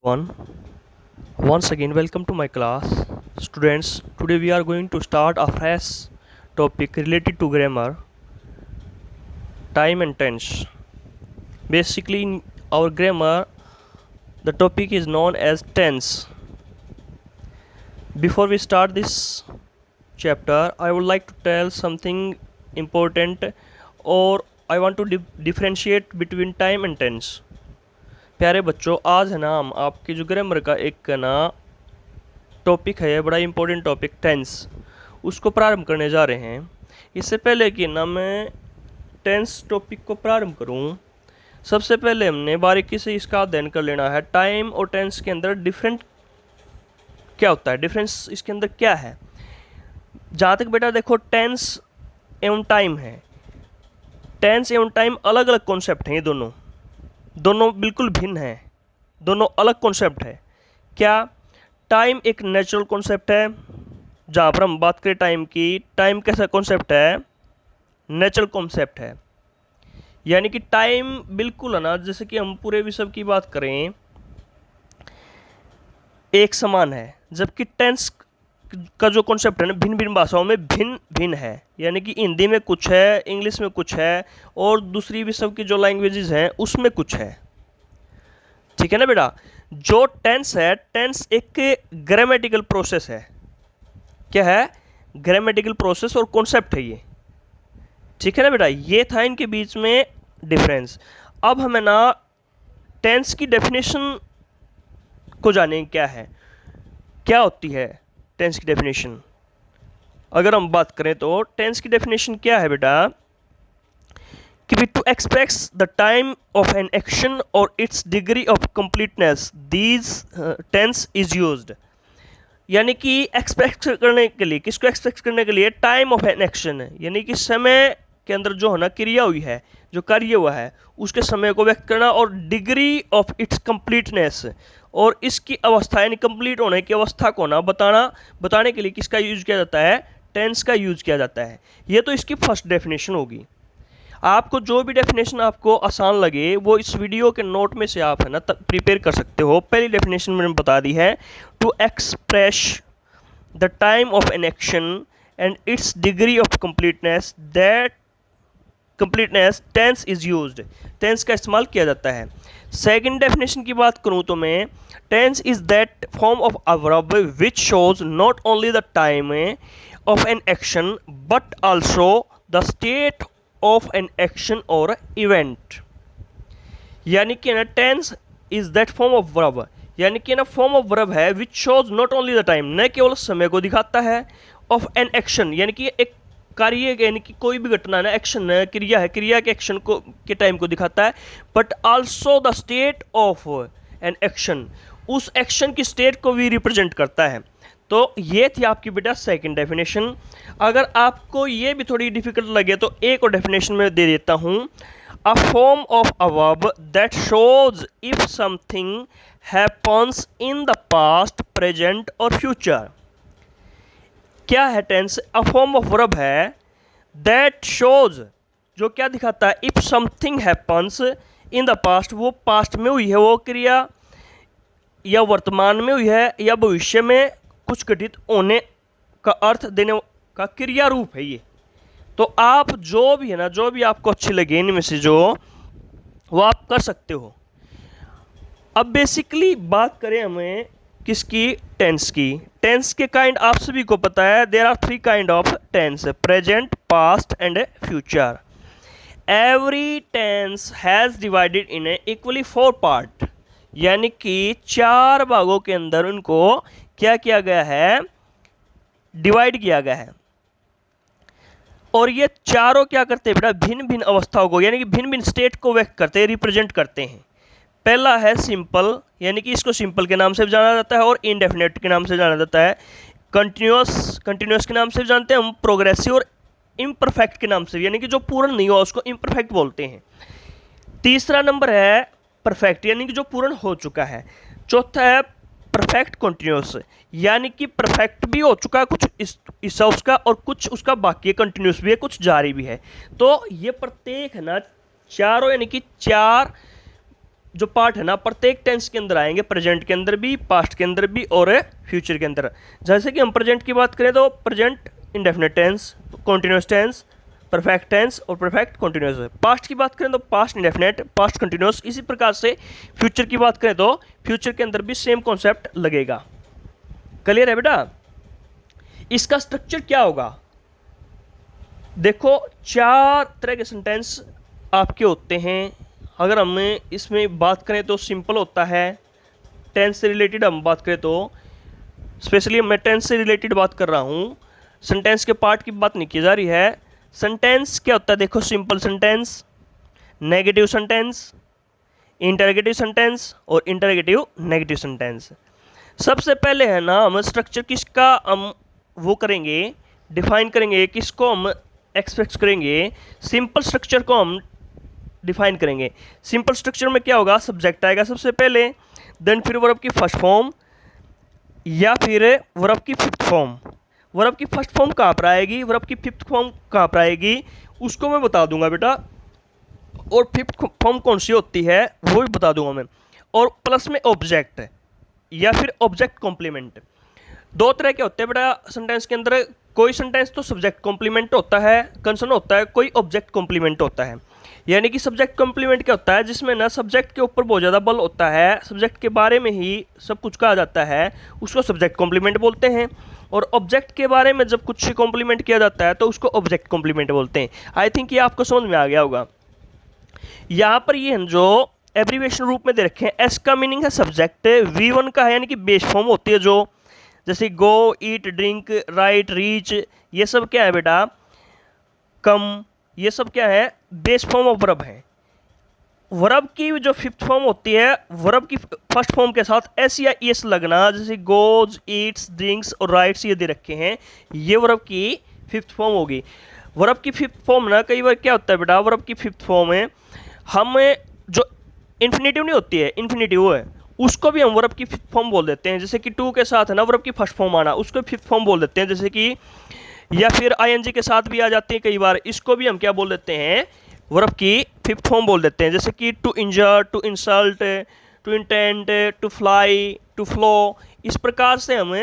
One. Once again, welcome to my class. Students, today we are going to start a fresh topic related to grammar, time and tense. Basically, in our grammar, the topic is known as tense. Before we start this chapter, I would like to tell something important, or I want to differentiate between time and tense. प्यारे बच्चों, आज है ना हम आपके जो grammar का एक ना टॉपिक है, बड़ा इंपॉर्टेंट टॉपिक टेंस, उसको प्रारंभ करने जा रहे हैं। इससे पहले कि ना मैं टेंस टॉपिक को प्रारंभ करूं, सबसे पहले हमने बारीकी से इसका अध्ययन कर लेना है। टाइम और टेंस के अंदर डिफरेंट क्या होता है, डिफरेंस इसके अंदर क्या है। जहाँ तक बेटा देखो, टेंस एवं टाइम है, टेंस एवं टाइम अलग अलग कॉन्सेप्ट हैं। ये दोनों बिल्कुल भिन्न हैं, दोनों अलग कॉन्सेप्ट है। क्या टाइम एक नेचुरल कॉन्सेप्ट है, जहाँ पर हम बात करें टाइम की, टाइम कैसा कॉन्सेप्ट है, नेचुरल कॉन्सेप्ट है। यानी कि टाइम बिल्कुल है ना, जैसे कि हम पूरे विश्व की बात करें, एक समान है, जबकि टेंस का जो कॉन्सेप्ट है ना, भिन्न भिन्न भाषाओं में भिन्न भिन्न है। यानी कि हिंदी में कुछ है, इंग्लिश में कुछ है, और दूसरी विश्व की जो लैंग्वेजेस हैं उसमें कुछ है। ठीक है ना बेटा। जो टेंस है, टेंस एक ग्रामेटिकल प्रोसेस है। क्या है? ग्रामेटिकल प्रोसेस और कॉन्सेप्ट है ये। ठीक है ना बेटा। ये था इनके बीच में डिफरेंस। अब हमें ना टेंस की डेफिनेशन को जाने क्या है, क्या होती है टेंस की डेफिनेशन। अगर हम बात करें तो टेंस की डेफिनेशन क्या है बेटा, कि to express the time of an action और its degree of completeness these tense is used. यानी कि एक्सप्रेस करने के लिए, किसको एक्सप्रेस करने के लिए? टाइम ऑफ एन एक्शन है, यानी कि समय के अंदर जो है ना क्रिया हुई है, जो कार्य हुआ है, उसके समय को व्यक्त करना, और डिग्री ऑफ इट्स कंप्लीटनेस, और इसकी अवस्था यानी कंप्लीट होने की अवस्था को ना बताने के लिए किसका यूज किया जाता है? टेंस का यूज किया जाता है। ये तो इसकी फर्स्ट डेफिनेशन होगी। आपको जो भी डेफिनेशन आपको आसान लगे वो इस वीडियो के नोट में से आप है ना प्रिपेयर कर सकते हो। पहली डेफिनेशन मैंने बता दी है, to express the time of an action and its degree of completeness, that completeness tense is used. Tense का इस्तेमाल किया जाता है। सेकंड डेफिनेशन की बात करूं तो मैं, tense is that form of a verb which shows not only the time of an action but also the state of an action और इवेंट। यानी कि ना tense is that form of verb, यानी कि ना फॉर्म ऑफ वर्ब है which shows not only the time, न केवल समय को दिखाता है, ऑफ एन एक्शन यानी कि एक कार्य, यानी कि कोई भी घटना ना, एक्शन क्रिया है, क्रिया के एक्शन को के टाइम को दिखाता है, but also the state of an action, उस एक्शन की स्टेट को भी रिप्रेजेंट करता है। तो ये थी आपकी बेटा सेकंड डेफिनेशन। अगर आपको ये भी थोड़ी डिफिकल्ट लगे तो एक और डेफिनेशन मैं दे देता हूँ, a form of a verb that shows if something happens in the past, present और फ्यूचर। क्या है tense? A form of verb है दैट शोज, जो क्या दिखाता है? If something happens in the past, वो पास्ट में हुई है वो क्रिया, या वर्तमान में हुई है, या भविष्य में कुछ घटित होने का अर्थ देने का क्रिया रूप है ये। तो आप जो भी है ना, जो भी आपको अच्छी लगे इनमें से जो, वो आप कर सकते हो। अब बेसिकली बात करें हमें किसकी? टेंस की। टेंस के काइंड आप सभी को पता है, there are three kind of tense, present, past and future. Every tense has divided in equally four part, यानी कि चार भागों के अंदर उनको क्या किया गया है? डिवाइड किया गया है। और ये चारों क्या करते हैं बेटा? भिन्न भिन्न अवस्थाओं को, यानी कि भिन्न भिन्न स्टेट को व्यक्त करते हैं, रिप्रेजेंट करते हैं। पहला है सिंपल, यानी कि इसको सिंपल के नाम से भी जाना जाता है और इनडेफिनेट के नाम से जाना जाता है। कंटिन्यूअस के नाम से भी जानते हैं हम, प्रोग्रेसिव और इम्परफेक्ट के नाम से, यानी कि जो पूर्ण नहीं हुआ उसको इम्परफेक्ट बोलते हैं। तीसरा नंबर है परफेक्ट, यानी कि जो पूर्ण हो चुका है। चौथा है परफेक्ट कंटिन्यूअस, यानी कि परफेक्ट भी हो चुका है कुछ हिस्सा उसका, और कुछ उसका बाकी है, कंटिन्यूअस भी है, कुछ जारी भी है। तो ये प्रत्येक है ना चारों, यानी कि चार जो पार्ट है ना प्रत्येक टेंस के अंदर आएंगे, प्रेजेंट के अंदर भी, पास्ट के अंदर भी और फ्यूचर के अंदर। जैसे कि हम प्रेजेंट की बात करें तो present indefinite tense, continuous tense, perfect tense और परफेक्ट कॉन्टिन्यूस। पास्ट की बात करें तो पास्ट इंडेफिनिट, पास्ट कंटिन्यूस। इसी प्रकार से फ्यूचर की बात करें तो फ्यूचर के अंदर भी सेम कॉन्सेप्ट लगेगा। क्लियर है बेटा? इसका स्ट्रक्चर क्या होगा? देखो 4 तरह के सेंटेंस आपके होते हैं। अगर हम इसमें बात करें तो सिंपल होता है। टेंस से रिलेटेड हम बात करें तो स्पेशली मैं टेंस से रिलेटेड बात कर रहा हूँ, सेंटेंस के पार्ट की बात नहीं की जा रही है। सेंटेंस क्या होता है? देखो simple sentence, negative sentence, interrogative sentence और इंटरगेटिव नेगेटिव सेंटेंस। सबसे पहले है ना हम स्ट्रक्चर किसका हम वो करेंगे, डिफाइन करेंगे, किसको हम एक्सपेक्ट करेंगे, सिंपल स्ट्रक्चर को हम डिफाइन करेंगे। सिंपल स्ट्रक्चर में क्या होगा? सब्जेक्ट आएगा सबसे पहले, देन फिर वर्ब की फर्स्ट फॉर्म या फिर वर्ब की फिफ्थ फॉर्म। वर्ब की फर्स्ट फॉर्म कहाँ पर आएगी, वर्ब की फिफ्थ फॉर्म कहाँ पर आएगी, उसको मैं बता दूंगा बेटा। और फिफ्थ फॉर्म कौन सी होती है वो भी बता दूंगा मैं। और प्लस में ऑब्जेक्ट या फिर ऑब्जेक्ट कॉम्प्लीमेंट। 2 तरह के होते हैं बेटा सेंटेंस के अंदर। कोई सेंटेंस तो सब्जेक्ट कॉम्प्लीमेंट होता है, कंसर्न होता है, कोई ऑब्जेक्ट कॉम्प्लीमेंट होता है। यानी कि सब्जेक्ट कॉम्प्लीमेंट क्या होता है? जिसमें ना सब्जेक्ट के ऊपर बहुत ज़्यादा बल होता है, सब्जेक्ट के बारे में ही सब कुछ कहा जाता है, उसको सब्जेक्ट कॉम्प्लीमेंट बोलते हैं। और ऑब्जेक्ट के बारे में जब कुछ कॉम्प्लीमेंट किया जाता है तो उसको ऑब्जेक्ट कॉम्प्लीमेंट बोलते हैं। आई थिंक ये आपको समझ में आ गया होगा। यहाँ पर ये जो एब्रीविएशन रूप में दे रखे हैं, एस का मीनिंग है सब्जेक्ट, V1 का है यानी कि बेस फॉर्म होती है जो, जैसे गो, ईट, ड्रिंक, राइट, रीच, ये सब क्या है बेटा? कम, ये सब क्या है? बेस फॉर्म ऑफ वर्ब है। वर्ब की जो फिफ्थ फॉर्म होती है, वर्ब की फर्स्ट फॉर्म के साथ एस या एस लगना, जैसे गोज, ईट्स, ड्रिंक्स और राइट्स ये दे रखे हैं, ये वर्ब की फिफ्थ फॉर्म होगी। वर्ब की फिफ्थ फॉर्म ना कई बार क्या होता है बेटा, वर्ब की फिफ्थ फॉर्म है हम जो इन्फिनेटिव नहीं होती है, इन्फिनेटिव है, उसको भी हम वर्ब की फिफ्थ फॉर्म बोल देते हैं। जैसे कि टू के साथ है ना वर्ब की फर्स्ट फॉर्म आना, उसको फिफ्थ फॉर्म बोल देते हैं। जैसे कि या फिर आईएनजी के साथ भी आ जाती है कई बार, इसको भी हम क्या बोल देते हैं? वर्ब की फिफ्थ फॉर्म बोल देते हैं। जैसे कि to injure, to insult, to intent, to fly, to flow, इस प्रकार से हम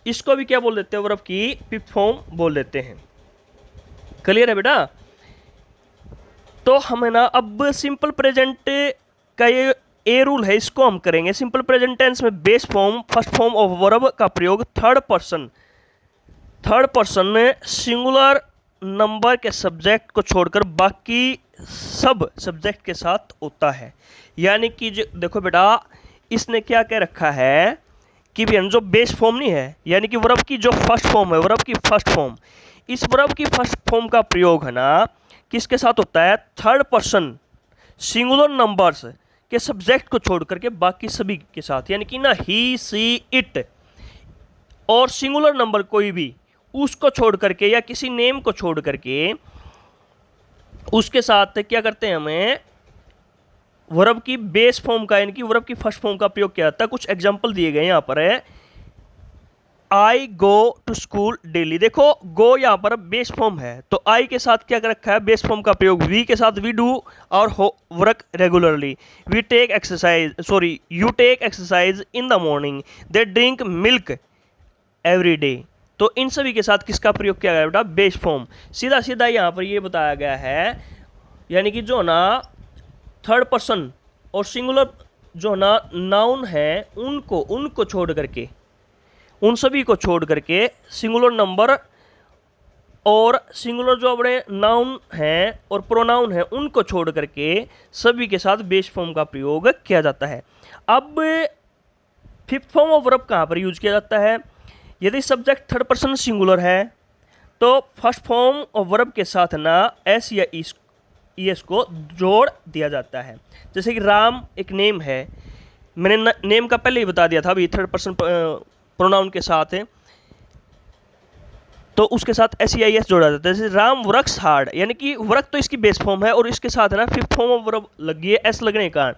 इसको भी क्या बोल देते हैं? वर्ब की फिफ्थ फॉर्म बोल देते हैं। क्लियर है बेटा? तो हमें ना अब सिंपल प्रेजेंट का ये ए रूल है, इसको हम करेंगे। सिंपल प्रेजेंट टेंस में base form first form of verb का प्रयोग थर्ड पर्सन में सिंगुलर नंबर के सब्जेक्ट को छोड़कर बाकी सब सब्जेक्ट के साथ होता है। यानी कि देखो बेटा इसने क्या कह रखा है कि भी जो बेस फॉर्म नहीं है, यानी कि वर्ब की जो फर्स्ट फॉर्म है, वर्ब की फर्स्ट फॉर्म, इस वर्ब की फर्स्ट फॉर्म का प्रयोग है ना किसके साथ होता है? थर्ड पर्सन सिंगुलर नंबर्स के सब्जेक्ट को छोड़ करके बाकी सभी के साथ। यानी कि ना ही, सी, इट और सिंगुलर नंबर कोई भी उसको छोड़ करके या किसी नेम को छोड़ करके उसके साथ क्या करते हैं? हमें वर्ब की बेस फॉर्म का यानी कि वर्ब की फर्स्ट फॉर्म का प्रयोग किया जाता है। कुछ एग्जांपल दिए गए यहाँ पर है। आई गो टू स्कूल डेली। देखो गो यहाँ पर बेस फॉर्म है तो आई के साथ क्या कर रखा है? बेस फॉर्म का प्रयोग। वी के साथ we do our work regularly. We take exercise, sorry you take exercise in the morning. They drink milk every day. तो इन सभी के साथ किसका प्रयोग किया गया बेटा? Base form. सीधा सीधा यहाँ पर ये बताया गया है, यानी कि जो ना थर्ड पर्सन और सिंगुलर जो ना नाउन है उनको छोड़ करके, उन सभी को छोड़ करके सिंगुलर नंबर और सिंगुलर जो अपने नाउन हैं और प्रोनाउन हैं उनको छोड़ करके सभी के साथ बेस फॉर्म का प्रयोग किया जाता है। अब फिफ्थ फॉर्म ऑफ वर्ब कहाँ पर यूज किया जाता है? यदि सब्जेक्ट थर्ड पर्सन सिंगुलर है तो फर्स्ट फॉर्म ऑफ वर्ब के साथ ना एस या ईएस को जोड़ दिया जाता है। जैसे कि राम एक नेम है, मैंने नेम का पहले ही बता दिया था, अभी थर्ड पर्सन प्रोनाउन के साथ है तो उसके साथ एस या ईएस जोड़ा जाता है। जैसे राम वर्क्स हार्ड, यानी कि वर्क तो इसकी बेस फॉर्म है और इसके साथ है ना फिफ्थ फॉर्म ऑफ वर्ब लगी है एस लगने का।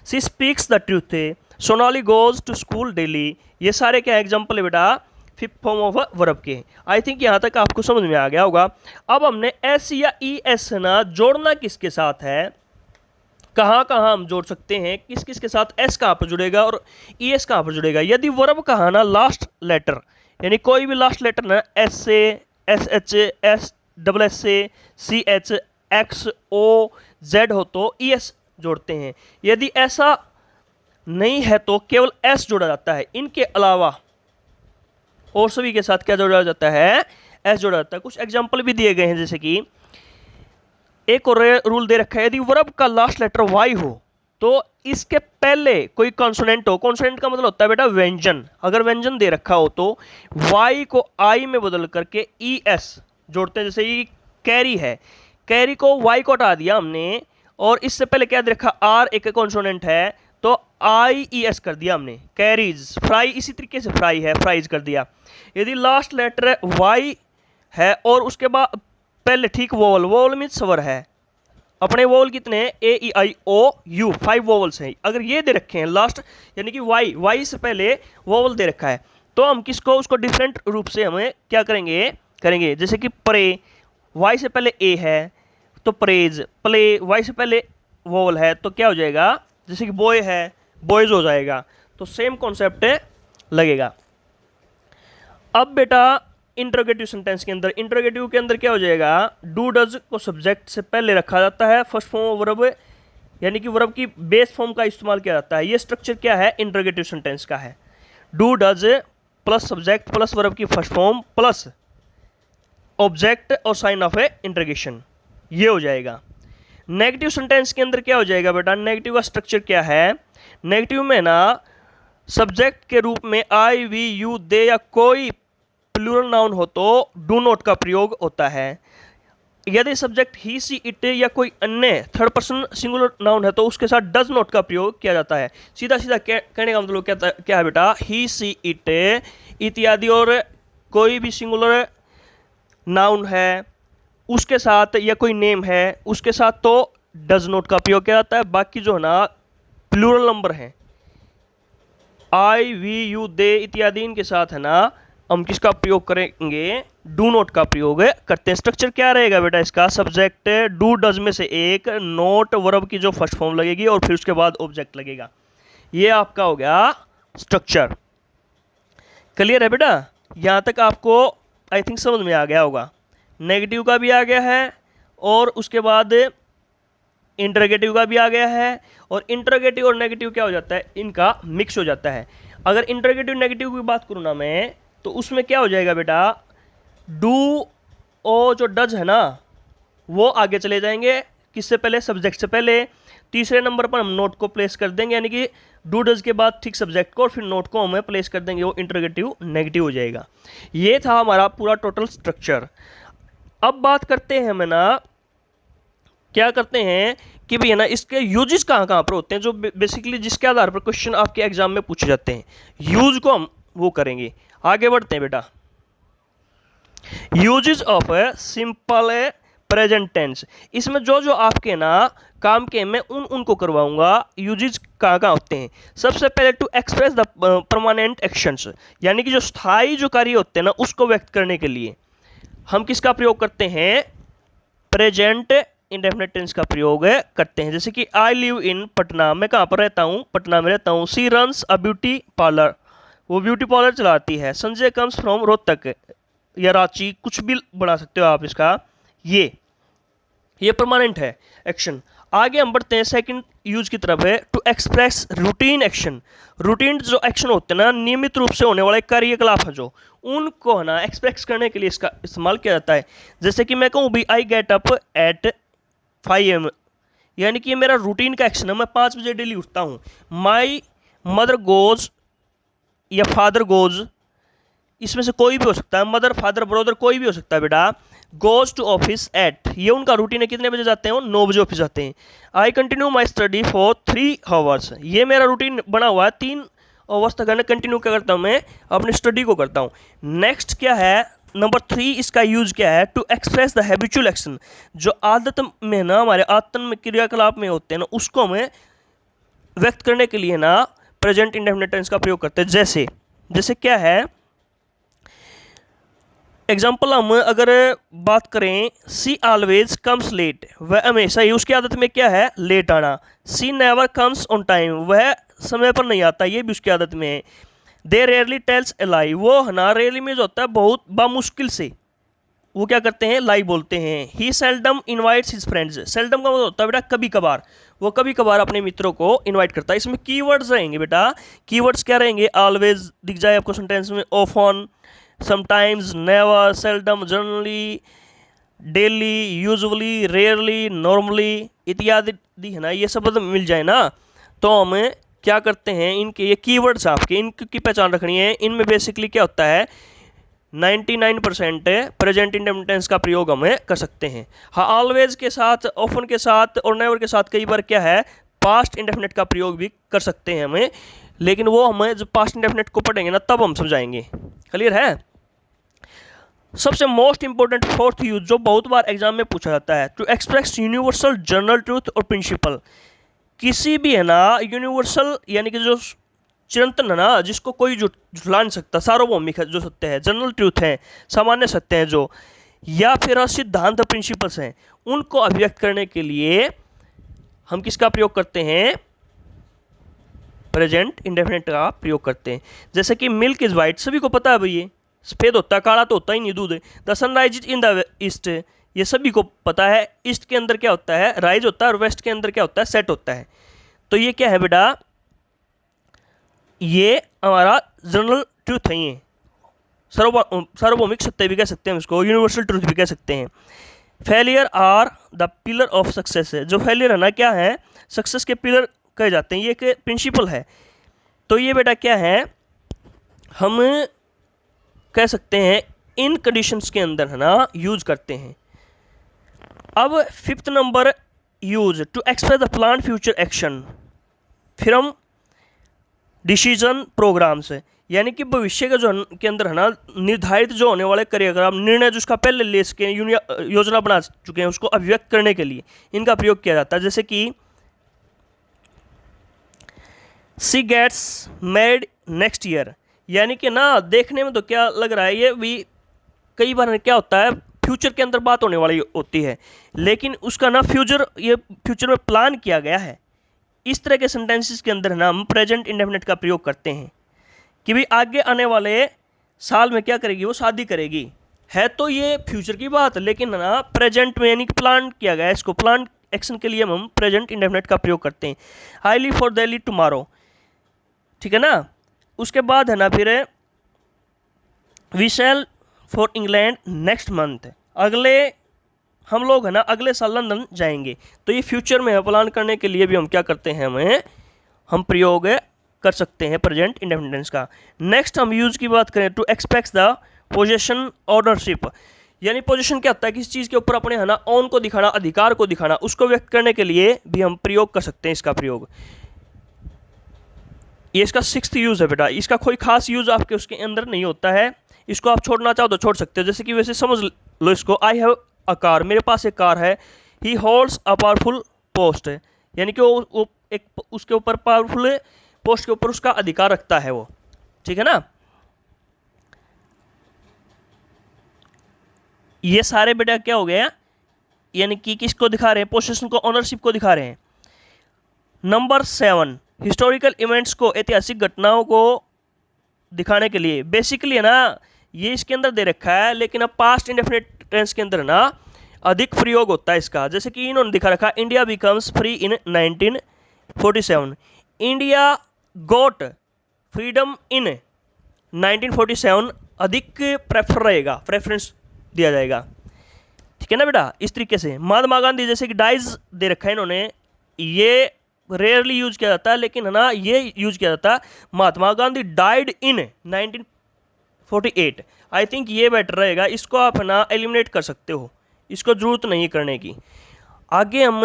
सी स्पीक्स द ट्रूथ है, Sonali goes to school daily. ये सारे क्या एग्जाम्पल है बेटा फिफ्थ फॉर्म ऑफ वर्ब के। आई थिंक यहाँ तक आपको समझ में आ गया होगा। अब हमने एस या ई एस ना जोड़ना किसके साथ है? कहाँ कहाँ हम जोड़ सकते हैं, किस किस के साथ एस कहाँ पर जुड़ेगा और ई एस कहाँ पर जुड़ेगा। यदि वर्ब कहा ना लास्ट लेटर, यानी कोई भी लास्ट लेटर ना एस से, S H, S double S से, C H, X O Z हो तो ई एस जोड़ते हैं। यदि ऐसा नहीं है तो केवल एस जोड़ा जाता है। इनके अलावा और सभी के साथ क्या जोड़ा जाता है, एस जोड़ा जाता है। कुछ एग्जाम्पल भी दिए गए हैं, जैसे कि एक और रूल दे रखा है, यदि वर्ब का लास्ट लेटर वाई हो तो इसके पहले कोई कॉन्सोनेंट हो। कॉन्सोनेंट का मतलब होता है बेटा व्यंजन। अगर व्यंजन दे रखा हो तो वाई को आई में बदल करके ई एस जोड़ते हैं। जैसे ये कैरी है, कैरी को वाई को हटा दिया हमने और इससे पहले क्या दे रखा, आर एक कॉन्सोनेंट है तो आई ई एस कर दिया हमने, कैरीज। फ्राई इसी तरीके से फ्राई है, फ्राइज कर दिया। यदि लास्ट लेटर वाई है और उसके बाद पहले ठीक वोवल, वोवल मीन स्वर है, अपने वोवल कितने हैं, ए ई आई ओ यू, 5 वोवल्स हैं। अगर ये दे रखे हैं लास्ट, यानी कि वाई, वाई से पहले वोवल दे रखा है तो हम किसको, उसको डिफरेंट रूप से हमें क्या करेंगे। जैसे कि प्रे, वाई से पहले ए है तो प्रेज, प्ले वाई से पहले वोवल है तो क्या हो जाएगा, जैसे कि बॉय है बॉयज हो जाएगा। तो सेम कॉन्सेप्ट लगेगा। अब बेटा इंट्रोगेटिव सेंटेंस के अंदर, इंट्रोगेटिव के अंदर क्या हो जाएगा, डू डज को सब्जेक्ट से पहले रखा जाता है, फर्स्ट फॉर्म ऑफ वर्ब यानी कि वर्ब की बेस फॉर्म का इस्तेमाल किया जाता है। ये स्ट्रक्चर क्या है, इंट्रोगेटिव सेंटेंस का है। Do does plus subject plus verb की फर्स्ट फॉर्म प्लस ऑब्जेक्ट और साइन ऑफ ए इंट्रोगेशन, ये हो जाएगा। नेगेटिव सेंटेंस के अंदर क्या हो जाएगा बेटा, नेगेटिव का स्ट्रक्चर क्या है, नेगेटिव में ना सब्जेक्ट के रूप में आई वी यू दे या कोई प्लूरल नाउन हो तो डू नॉट का प्रयोग होता है। यदि सब्जेक्ट ही सी इट या कोई अन्य थर्ड पर्सन सिंगुलर नाउन है तो उसके साथ डज नॉट का प्रयोग किया जाता है। सीधा सीधा कहने का मतलब क्या है बेटा, ही सी इट इत्यादि और कोई भी सिंगुलर नाउन है उसके साथ या कोई नेम है उसके साथ तो डज नॉट का प्रयोग किया जाता है। बाकी जो है ना प्लूरल नंबर हैं, आई वी यू दे इत्यादि, इनके साथ है ना हम किसका प्रयोग करेंगे, डू नॉट का प्रयोग करते हैं। स्ट्रक्चर क्या रहेगा बेटा इसका, सब्जेक्ट डू डज में से एक, नोट वर्ब की जो फर्स्ट फॉर्म लगेगी और फिर उसके बाद ऑब्जेक्ट लगेगा। ये आपका हो गया स्ट्रक्चर। क्लियर है बेटा, यहाँ तक आपको आई थिंक समझ में आ गया होगा। नेगेटिव का भी आ गया है और उसके बाद इंटरोगेटिव का भी आ गया है, और इंटरोगेटिव और नेगेटिव क्या हो जाता है, इनका मिक्स हो जाता है। अगर इंटरोगेटिव नेगेटिव की बात करूँ ना मैं, तो उसमें क्या हो जाएगा बेटा, डू ओ जो डज है ना वो आगे चले जाएंगे, किससे पहले, सब्जेक्ट से पहले। तीसरे नंबर पर हम नोट को प्लेस कर देंगे, यानी कि डू डज के बाद ठीक सब्जेक्ट को और फिर नोट को हमें प्लेस कर देंगे, वो इंटरोगेटिव नेगेटिव हो जाएगा। ये था हमारा पूरा टोटल स्ट्रक्चर। अब बात करते हैं हम ना, क्या करते हैं कि भैया ना इसके यूजेस कहाँ कहाँ पर होते हैं, जो बेसिकली जिसके आधार पर क्वेश्चन आपके एग्जाम में पूछे जाते हैं, यूज को हम वो करेंगे। आगे बढ़ते हैं बेटा, uses of a simple present tense. इसमें जो जो आपके ना काम के मैं उनको करवाऊंगा। यूजेस कहाँ कहाँ होते हैं, सबसे पहले to express the permanent actions, यानी कि जो स्थायी जो कार्य होते हैं ना उसको व्यक्त करने के लिए हम किसका प्रयोग करते हैं, प्रेजेंट इंडेफिनिट टेंस का प्रयोग करते हैं। जैसे कि आई लिव इन पटना, मैं कहाँ पर रहता हूँ, पटना में रहता हूँ। सी रन्स अ ब्यूटी पार्लर, वो ब्यूटी पार्लर चलाती है। संजय कम्स फ्रॉम रोहतक या रांची, कुछ भी बना सकते हो आप इसका। ये परमानेंट है एक्शन। आगे हम बढ़ते हैं सेकंड यूज की तरफ है, to express routine action. Routine जो एक्शन होते हैं ना, नियमित रूप से होने वाले कार्यकलाप है जो, उनको है ना एक्सप्रेस करने के लिए इसका इस्तेमाल किया जाता है। जैसे कि मैं कहूँ भी I get up at 5 AM, यानी कि ये मेरा रूटीन का एक्शन है, मैं 5 बजे डेली उठता हूँ। माई मदर गोज या फादर गोज, इसमें से कोई भी हो सकता है, मदर फादर ब्रदर कोई भी हो सकता है बेटा। गोज टू ऑफिस एट, ये उनका रूटीन है, कितने बजे जाते हैं वो, 9 बजे ऑफिस जाते हैं। I continue my study for 3 hours, ये मेरा रूटीन बना हुआ है, 3 आवर्स तक है कंटिन्यू क्या करता हूँ मैं, अपनी स्टडी को करता हूँ। नेक्स्ट क्या है, नंबर 3, इसका यूज क्या है, to express the habitual action. जो आदत में ना हमारे आदतन में क्रियाकलाप में होते हैं ना, उसको हमें व्यक्त करने के लिए ना प्रेजेंट इंडेफिनिट टेंस का प्रयोग करते हैं। जैसे क्या है, एग्जाम्पल हम अगर बात करें, सी ऑलवेज कम्स लेट, वह हमेशा ही, उसकी आदत में क्या है, लेट आना। सी नेवर कम्स ऑन टाइम, वह समय पर नहीं आता, ये भी उसकी आदत में है। दे रेयरली टेल्स ए लाई, वो है ना रेयरली में जो होता है बहुत बामुश्किल से वो क्या करते हैं, लाई बोलते हैं। He seldom invites his friends, seldom का मतलब होता है बेटा कभी कभार, वो कभी कभार अपने मित्रों को इनवाइट करता है। इसमें कीवर्ड्स रहेंगे बेटा, कीवर्ड्स क्या रहेंगे, ऑलवेज दिख जाए आपको सेंटेंस में, often, sometimes, never, seldom, generally, daily, usually, rarely, normally इत्यादि है ना, ये सब मिल जाए ना तो हम क्या करते हैं, इनके ये कीवर्ड्स आपके इनकी पहचान रखनी है। इनमें बेसिकली क्या होता है, 99% प्रेजेंट इंडेफिनिट टेंस का प्रयोग हम कर सकते हैं। हाँ, ऑलवेज के साथ, ऑफन के साथ और नेवर के साथ कई बार क्या है, पास्ट इंडेफिनिट का प्रयोग भी कर सकते हैं हमें, लेकिन वो हमें जब पास्ट इंडेफिनिट को पढ़ेंगे ना तब हम समझाएंगे। क्लियर है। सबसे मोस्ट इंपोर्टेंट फोर्थ यूज जो बहुत बार एग्जाम में पूछा जाता है, to express universal general truth और प्रिंसिपल, किसी भी है ना यूनिवर्सल यानी कि जो चिरंतन है ना, जिसको कोई झुठला नहीं सकता, सार्वभौमिक है जो सत्य है, जनरल ट्रूथ है, सामान्य सत्य है जो, या फिर सिद्धांत प्रिंसिपल्स हैं, उनको अभिव्यक्त करने के लिए हम किसका प्रयोग करते हैं, प्रेजेंट इंडेफिनिट का प्रयोग करते हैं। जैसे कि मिल्क इज वाइट, सभी को पता है भाई, ये सफेद होता है, काला तो होता ही नहीं दूध। The sunrise is in the east, ये सभी को पता है, ईस्ट के अंदर क्या होता है, राइज होता है, और वेस्ट के अंदर क्या होता है, सेट होता है। तो ये क्या है बेटा, ये हमारा जनरल ट्रूथ है, ये सार्वभौमिक सत्य भी कह सकते हैं इसको, यूनिवर्सल ट्रूथ भी कह सकते हैं। Failure are the pillar of success, जो फेलियर है ना क्या है, सक्सेस के पिलर कहे जाते हैं, ये एक प्रिंसिपल है। तो ये बेटा क्या है, हम कह सकते हैं इन कंडीशंस के अंदर है ना यूज करते हैं। अब fifth number use, to express the plan future action from decision programmes, यानी कि भविष्य का जो के अंदर है ना निर्धारित जो होने वाले कार्यक्रम, निर्णय जो उसका पहले ले सके, योजना बना चुके हैं, उसको अभिव्यक्त करने के लिए इनका प्रयोग किया जाता है। जैसे कि सी गेट्स मैरिड नेक्स्ट ईयर, यानी कि ना देखने में तो क्या लग रहा है, ये भी कई बार क्या होता है फ्यूचर के अंदर बात होने वाली होती है, लेकिन उसका ना ये फ्यूचर में प्लान किया गया है। इस तरह के सेंटेंसेस के अंदर ना हम प्रेजेंट इंडेफिनिट का प्रयोग करते हैं कि भाई आगे आने वाले साल में क्या करेगी, वो शादी करेगी, है तो ये फ्यूचर की बात, लेकिन ना प्रेजेंट में यानी कि प्लान किया गया है, इसको प्लान एक्शन के लिए हम प्रेजेंट इंडेफिनिट का प्रयोग करते हैं। I leave for Delhi tomorrow, ठीक है ना। उसके बाद है ना फिर we shall for England next month, अगले हम लोग है ना अगले साल लंदन जाएंगे। तो ये फ्यूचर में प्लान करने के लिए भी हम क्या करते हैं, हम प्रयोग कर सकते हैं प्रेजेंट इंडेफिनिट टेंस का। नेक्स्ट हम यूज की बात करें, to expect the possession ownership, यानी पोजीशन क्या होता है, किसी चीज़ के ऊपर अपने है ना ऑन को दिखाना, अधिकार को दिखाना, उसको व्यक्त करने के लिए भी हम प्रयोग कर सकते हैं इसका प्रयोग। ये इसका सिक्स्थ यूज़ है बेटा, इसका कोई खास यूज़ आपके उसके अंदर नहीं होता है, इसको आप छोड़ना चाहो तो छोड़ सकते हो। जैसे कि वैसे समझ लो इसको, आई हैव अ कार, मेरे पास एक कार है। ही होल्ड्स अ पावरफुल पोस्ट, यानी कि वो एक उसके ऊपर पावरफुल पोस्ट के ऊपर उसका अधिकार रखता है वो, ठीक है ना। ये सारे बेटा क्या हो गया, यानी कि किसको दिखा रहे हैं, पोजीशन को, ओनरशिप को दिखा रहे हैं। नंबर 7, हिस्टोरिकल इवेंट्स को, ऐतिहासिक घटनाओं को दिखाने के लिए बेसिकली है ना ये इसके अंदर दे रखा है, लेकिन अब पास्ट इंडेफिनिट टेंस के अंदर ना अधिक प्रयोग होता है इसका। जैसे कि इन्होंने दिखा रखा, India becomes free in 1947, India got freedom इन 1947 अधिक प्रेफर रहेगा, प्रेफरेंस दिया जाएगा, ठीक है ना बेटा। इस तरीके से महात्मा गांधी, जैसे कि डाइज दे रखा है इन्होंने, ये रेयरली यूज किया जाता है, लेकिन है ना ये यूज किया जाता है, Mahatma Gandhi died in 1948। I think ये बेटर रहेगा, इसको आप है ना एलिमिनेट कर सकते हो, इसको जरूरत नहीं करने की। आगे हम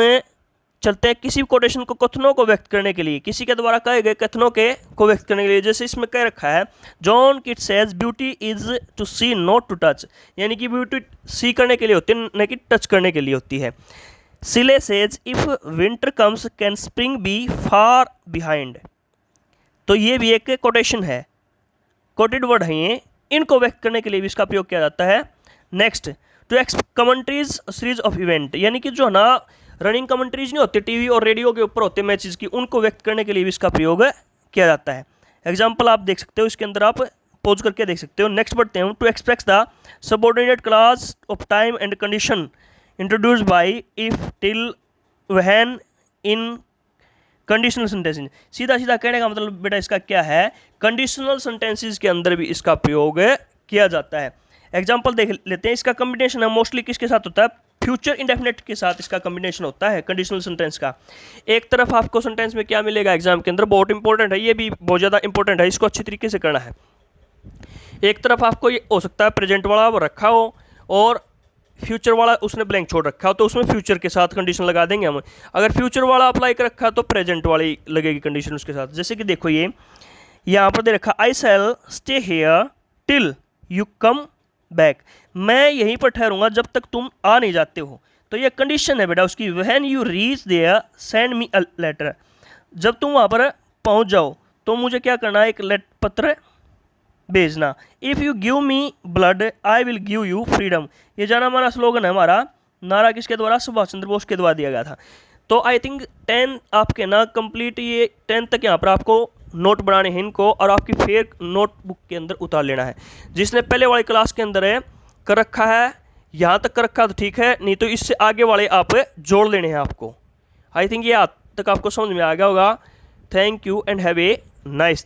चलते हैं किसी कोटेशन को, कथनों को व्यक्त करने के लिए, किसी के द्वारा कहे गए कथनों के को व्यक्त करने के लिए। जैसे इसमें कह रखा है, John Keats says beauty is to see not to touch, यानी कि ब्यूटी सी करने के लिए होती है, न कि टच करने के लिए होती है। Shelley says if winter comes can spring be far behind, तो ये भी एक कोटेशन है, कोटेड वर्ड है ये, इनको व्यक्त करने के लिए भी इसका प्रयोग किया जाता है। Next, to commentaries series of event, यानी कि जो ना रनिंग कमेंट्रीज नहीं होती टीवी और रेडियो के ऊपर होते मैचेस की, उनको व्यक्त करने के लिए भी इसका प्रयोग किया जाता है। एग्जाम्पल आप देख सकते हो, इसके अंदर आप पॉज करके देख सकते हो। नेक्स्ट बढ़ते हैं, to express the subordinate class of time and condition introduce by if till when in conditional sentences. सीधा सीधा कहने का मतलब बेटा इसका क्या है, कंडीशनल सेंटेंसेज के अंदर भी इसका प्रयोग किया जाता है। एग्जाम्पल देख लेते हैं, इसका कॉम्बिनेशन है मोस्टली किसके साथ होता है, फ्यूचर इंडेफिनिट के साथ इसका कॉम्बिनेशन होता है कंडीशनल सेंटेंस का। एक तरफ आपको सेंटेंस में क्या मिलेगा एग्जाम के अंदर, बहुत इंपॉर्टेंट है, ये भी बहुत ज़्यादा इंपॉर्टेंट है, इसको अच्छी तरीके से करना है। एक तरफ आपको ये हो सकता है प्रेजेंट वाला वो रखा हो और फ्यूचर वाला उसने ब्लैंक छोड़ रखा हो, तो उसमें फ्यूचर के साथ कंडीशन लगा देंगे हम। अगर फ्यूचर वाला अप्लाई कर रखा तो प्रेजेंट वाली लगेगी कंडीशन उसके साथ। जैसे कि देखो ये यहाँ पर दे रखा, I shall stay here till you come back, मैं यहीं पर ठहरूंगा जब तक तुम आ नहीं जाते हो। तो ये कंडीशन है बेटा उसकी, when you reach there send me a letter, जब तुम वहाँ पर पहुँच जाओ तो मुझे क्या करना है, एक पत्र भेजना। If you give me blood I will give you freedom, ये जाना माना स्लोगन है हमारा, नारा किसके द्वारा, सुभाष चंद्र बोस के द्वारा दिया गया था। तो आई थिंक 10 आपके ना कंप्लीट, ये 10 तक यहाँ पर आपको नोट बनाने हैं इनको, और आपकी फेयर नोटबुक के अंदर उतार लेना है। जिसने पहले वाली क्लास के अंदर है कर रखा है, यहाँ तक कर रखा तो ठीक है, नहीं तो इससे आगे वाले आप जोड़ लेने हैं आपको। आई थिंक ये आज तक आपको समझ में आ गया होगा। Thank you and have a nice